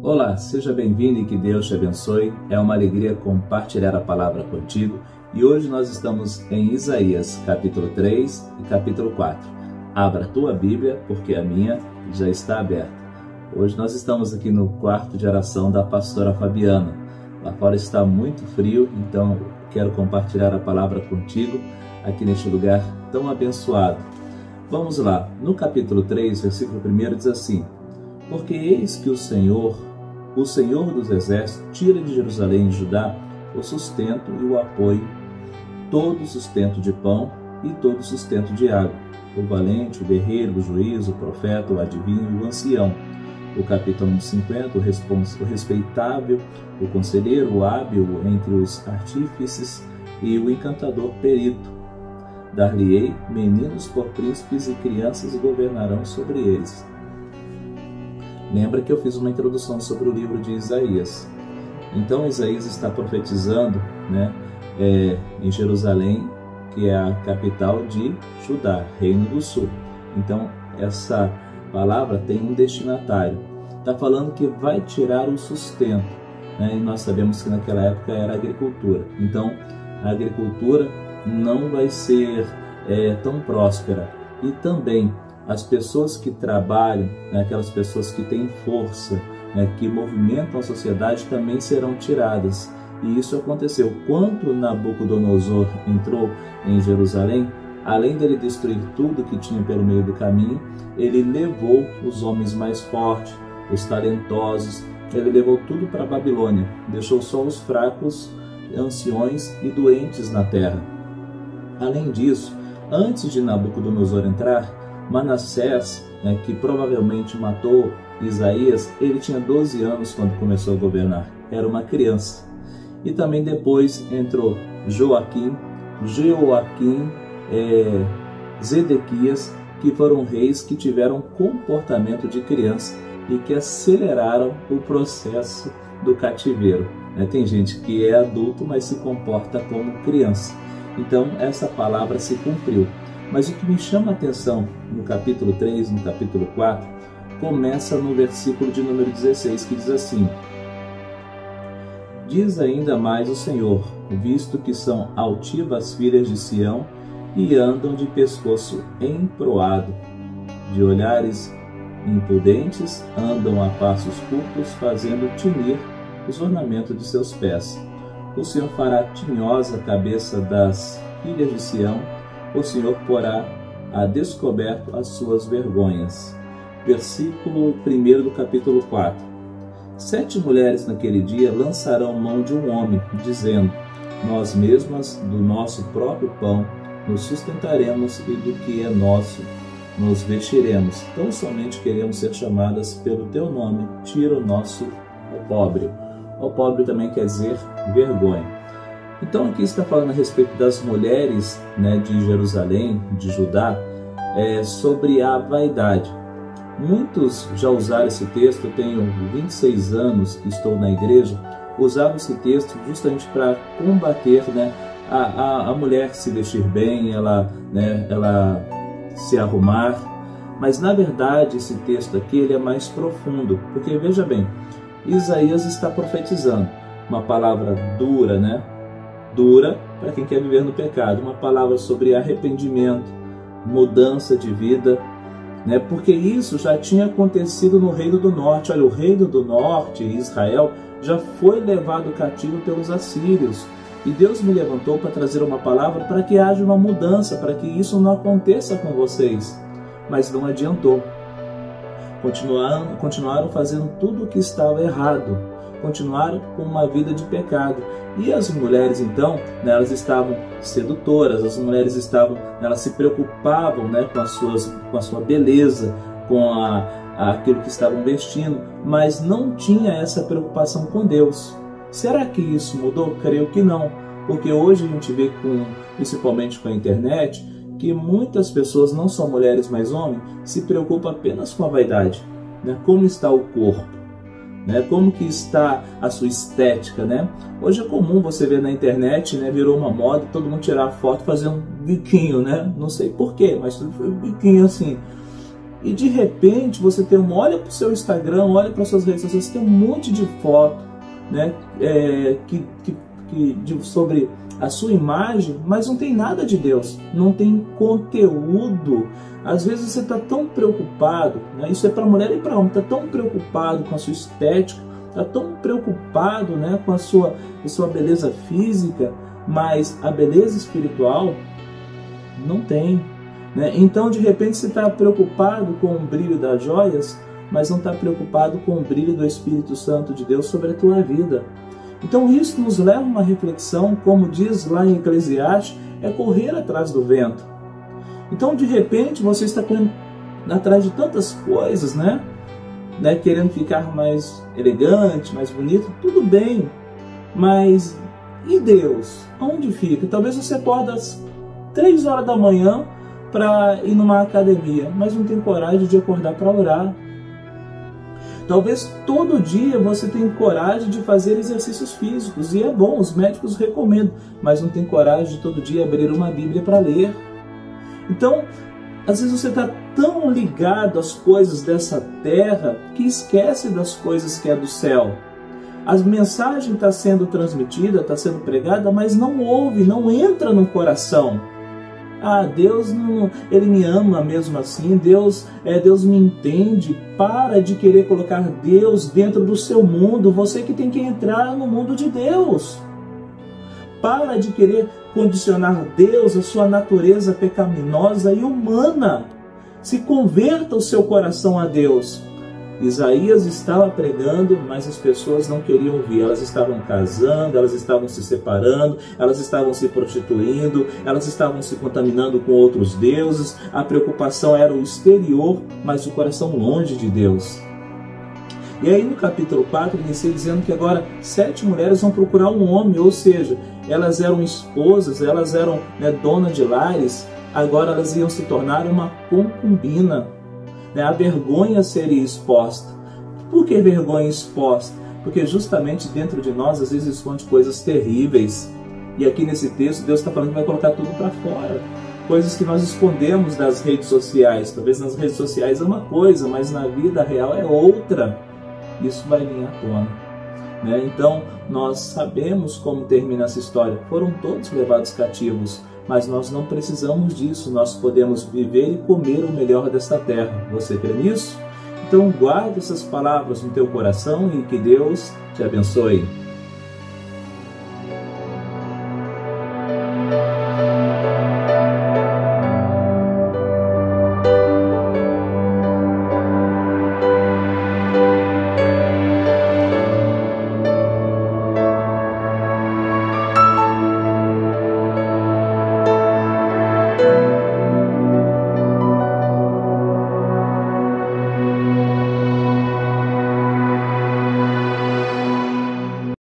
Olá, seja bem-vindo e que Deus te abençoe. É uma alegria compartilhar a palavra contigo e hoje nós estamos em Isaías capítulo 3 e capítulo 4. Abra a tua Bíblia porque a minha já está aberta. Hoje nós estamos aqui no quarto de oração da pastora Fabiana. Lá fora está muito frio, então quero compartilhar a palavra contigo aqui neste lugar tão abençoado. Vamos lá, no capítulo 3, versículo 1 diz assim: porque eis que o Senhor dos exércitos, tira de Jerusalém e de Judá o sustento e o apoio, todo o sustento de pão e todo o sustento de água, o valente, o guerreiro, o juiz, o profeta, o adivinho e o ancião, o capitão de 50, o respeitável, o conselheiro, o hábil entre os artífices e o encantador perito. Dar-lhe-ei meninos por príncipes e crianças governarão sobre eles. Lembra que eu fiz uma introdução sobre o livro de Isaías. Então Isaías está profetizando, em Jerusalém, que é a capital de Judá, Reino do Sul. Então essa palavra tem um destinatário. Está falando que vai tirar o sustento. E nós sabemos que naquela época era a agricultura. Então a agricultura não vai ser tão próspera. E também as pessoas que trabalham, aquelas pessoas que têm força, que movimentam a sociedade, também serão tiradas. E isso aconteceu. Quando Nabucodonosor entrou em Jerusalém, além dele destruir tudo que tinha pelo meio do caminho, ele levou os homens mais fortes, os talentosos, ele levou tudo para a Babilônia, deixou só os fracos, anciões e doentes na terra. Além disso, antes de Nabucodonosor entrar, Manassés, que provavelmente matou Isaías, ele tinha 12 anos quando começou a governar, era uma criança. E também depois entrou Joaquim, Zedequias, que foram reis que tiveram comportamento de criança e que aceleraram o processo do cativeiro. Tem gente que é adulto, mas se comporta como criança. Então essa palavra se cumpriu. Mas o que me chama a atenção no capítulo 3, no capítulo 4, começa no versículo de número 16, que diz assim: diz ainda mais o Senhor, visto que são altivas as filhas de Sião e andam de pescoço emproado, de olhares impudentes, andam a passos curtos, fazendo tinir os ornamentos de seus pés. O Senhor fará tinhosa a cabeça das filhas de Sião, o Senhor porá a descoberto as suas vergonhas. Versículo 1 do capítulo 4. 7 mulheres naquele dia lançarão mão de um homem, dizendo: nós mesmas do nosso próprio pão nos sustentaremos e do que é nosso nos vestiremos. Tão somente queremos ser chamadas pelo teu nome, tira o nosso opróbrio. Opróbrio também quer dizer vergonha. Então aqui está falando a respeito das mulheres de Jerusalém, de Judá, sobre a vaidade. Muitos já usaram esse texto, eu tenho 26 anos que estou na igreja, usaram esse texto justamente para combater a mulher se vestir bem, ela se arrumar. Mas na verdade esse texto aqui ele é mais profundo, porque veja bem, Isaías está profetizando uma palavra dura, dura para quem quer viver no pecado, uma palavra sobre arrependimento, mudança de vida, porque isso já tinha acontecido no Reino do Norte. Olha, o Reino do Norte, Israel, já foi levado cativo pelos assírios, e Deus me levantou para trazer uma palavra para que haja uma mudança, para que isso não aconteça com vocês, mas não adiantou. Continuaram fazendo tudo o que estava errado, continuaram com uma vida de pecado. E as mulheres então, elas estavam sedutoras, as mulheres elas se preocupavam com a sua beleza, com aquilo que estavam vestindo, mas não tinha essa preocupação com Deus. Será que isso mudou? Creio que não, porque hoje a gente vê, principalmente com a internet, que muitas pessoas, não só mulheres, mas homens, se preocupam apenas com a vaidade, como está o corpo, como que está a sua estética, Hoje é comum você ver na internet, virou uma moda, todo mundo tirar foto, fazer um biquinho, não sei porquê, mas tudo foi um biquinho assim. E de repente você olha para o seu Instagram, olha para suas redes sociais, tem um monte de foto, né, sobre a sua imagem, mas não tem nada de Deus, não tem conteúdo. Às vezes você está tão preocupado, né, isso é para mulher e para homem, está tão preocupado com a sua estética, está tão preocupado, né, com a sua beleza física, mas a beleza espiritual não tem. Né? Então, de repente, você está preocupado com o brilho das joias, mas não está preocupado com o brilho do Espírito Santo de Deus sobre a tua vida. Então, isso nos leva a uma reflexão, como diz lá em Eclesiastes, é correr atrás do vento. Então, de repente, você está correndo atrás de tantas coisas, né? Querendo ficar mais elegante, mais bonito, tudo bem, mas e Deus? Onde fica? Talvez você acorde às 3 horas da manhã para ir numa academia, mas não tem coragem de acordar para orar. Talvez todo dia você tenha coragem de fazer exercícios físicos, e é bom, os médicos recomendam, mas não tem coragem de todo dia abrir uma Bíblia para ler. Então, às vezes você está tão ligado às coisas dessa terra que esquece das coisas que é do céu. A mensagem está sendo transmitida, está sendo pregada, mas não ouve, não entra no coração. Deus não, Ele me ama mesmo assim, Deus me entende. Para de querer colocar Deus dentro do seu mundo, você que tem que entrar no mundo de Deus. Para de querer condicionar Deus à sua natureza pecaminosa e humana. Se converta o seu coração a Deus. Isaías estava pregando, mas as pessoas não queriam ouvir. Elas estavam casando, elas estavam se separando, elas estavam se prostituindo, elas estavam se contaminando com outros deuses. A preocupação era o exterior, mas o coração longe de Deus. E aí no capítulo 4, iniciei dizendo que agora 7 mulheres vão procurar um homem, ou seja, elas eram esposas, elas eram donas de lares, agora elas iam se tornar uma concubina. A vergonha seria exposta. Por que vergonha exposta? Porque justamente dentro de nós às vezes esconde coisas terríveis. E aqui nesse texto Deus está falando que vai colocar tudo para fora. Coisas que nós escondemos das redes sociais. Talvez nas redes sociais é uma coisa, mas na vida real é outra. Isso vai vir à tona. Então nós sabemos como termina essa história. Foram todos levados cativos. Mas nós não precisamos disso, nós podemos viver e comer o melhor desta terra. Você crê nisso? Então guarde essas palavras no teu coração e que Deus te abençoe.